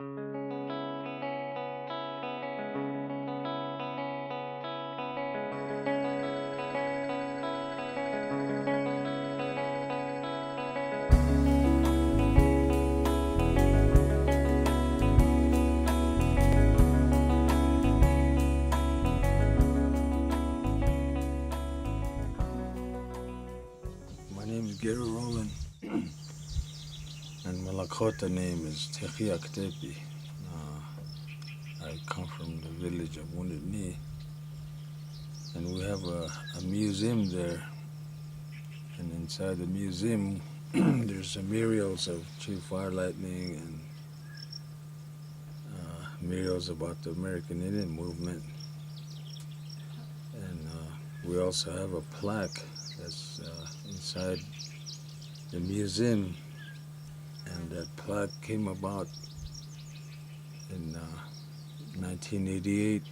My name is Gary Rowland, and my Lakota name is Tegheya Kte. I come from the village of Wounded Knee, and we have a museum there. And inside the museum, there's some murals of Chief Fire Lightning and murals about the American Indian movement. And we also have a plaque that's inside the museum, and that plaque came about in 1988.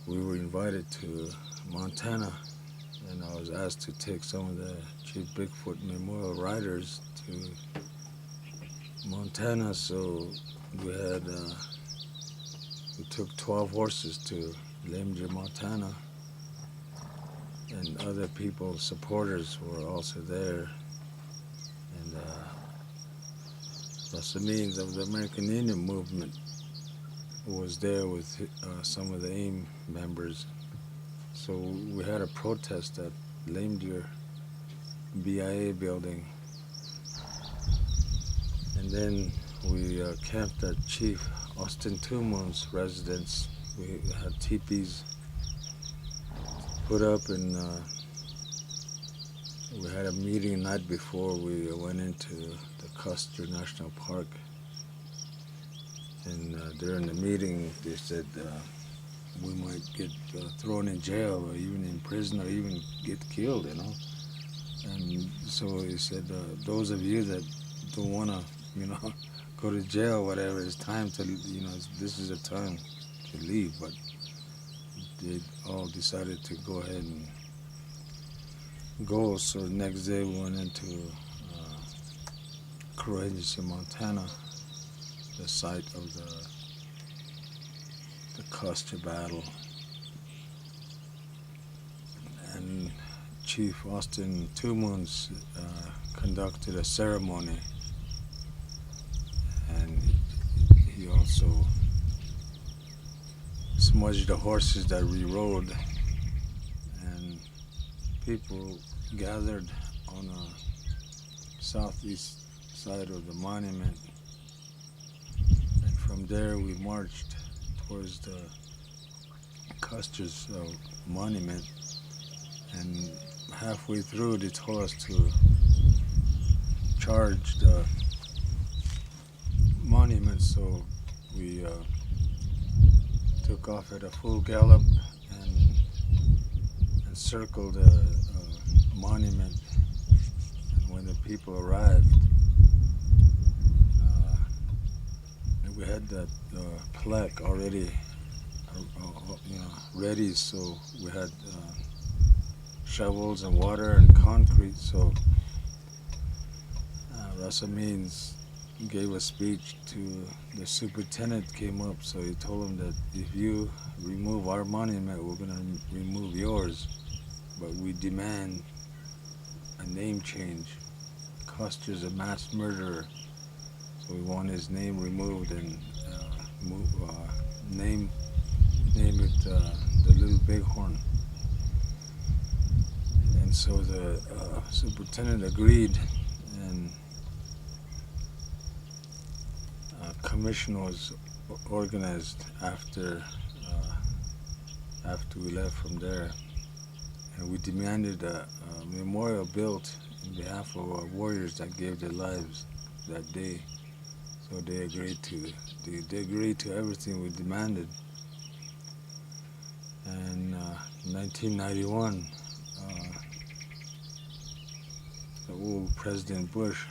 We were invited to Montana, and I was asked to take some of the Chief Bigfoot Memorial Riders to Montana. So we took 12 horses to Lemger, Montana, and other people, supporters, were also there. And the means of the American Indian movement was there with some of the AIM members. So we had a protest at Lemger BIA building, and then we camped at Chief Austin Tumun's residence. We had teepees put up, and we had a meeting the night before we went into the Custer National Park. And during the meeting, they said we might get thrown in jail, or even in prison, or even get killed, you know. And so he said, those of you that don't want to, go to jail, whatever, it's time to, this is a time to leave. But they all decided to go ahead and go. So the next day we went into Custer, Montana, the site of the Custer battle. And Chief Austin Tumun's conducted a ceremony, and he also smudged the horses that we rode, and people gathered on the southeast side of the monument. And from there we marched towards the Custer's monument, and halfway through they told us to charge the monument. So we took off at a full gallop and circled the monument. And when the people arrived, we had that plaque already ready, so we had shovels and water and concrete. So Russell Means gave a speech to the superintendent, came up, so he told him that if you remove our monument, we're going to remove yours, but we demand a name change. Custer's a mass murderer, so we want his name removed and name it the Little Bighorn. And so the superintendent agreed, and a commission was organized after we left from there, and we demanded a memorial built in behalf of our warriors that gave their lives that day. So they agreed to everything we demanded. And in 1991, the old President Bush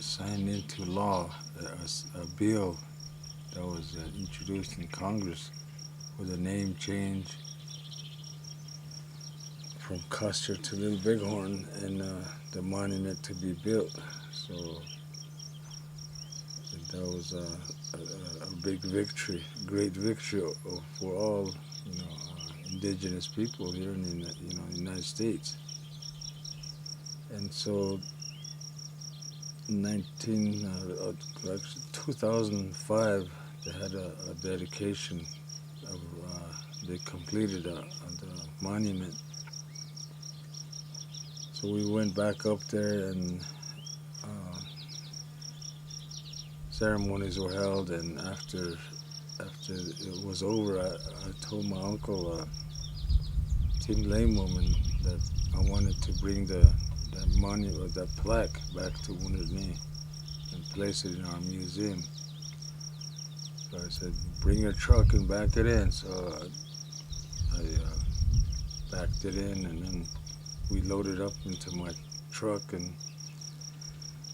signed into law a bill that was introduced in Congress with a name change from Custer to Little Bighorn, and the monument to be built. So that was a big victory, great victory for all, indigenous people here in the, United States. And so, 2005, they had a dedication of, they completed the monument. So we went back up there, and ceremonies were held. And after it was over, I told my uncle, Tim Laymoman, that I wanted to bring that monument, that plaque, back to Wounded Knee and place it in our museum. So I said, bring your truck and back it in. So I backed it in, and then we loaded up into my truck, and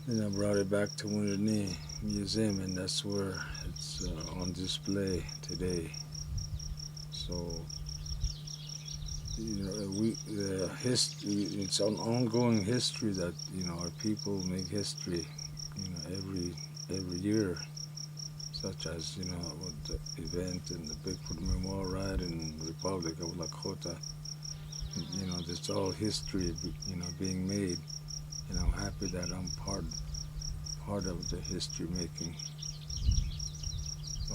then I brought it back to Wounded Knee Museum, and that's where it's on display today. So, it's an ongoing history that, our people make history, every year, such as, with the event and the Bigfoot Memorial Ride in the Republic of Lakota. It's all history, being made, and I'm happy that I'm part of the history making. So,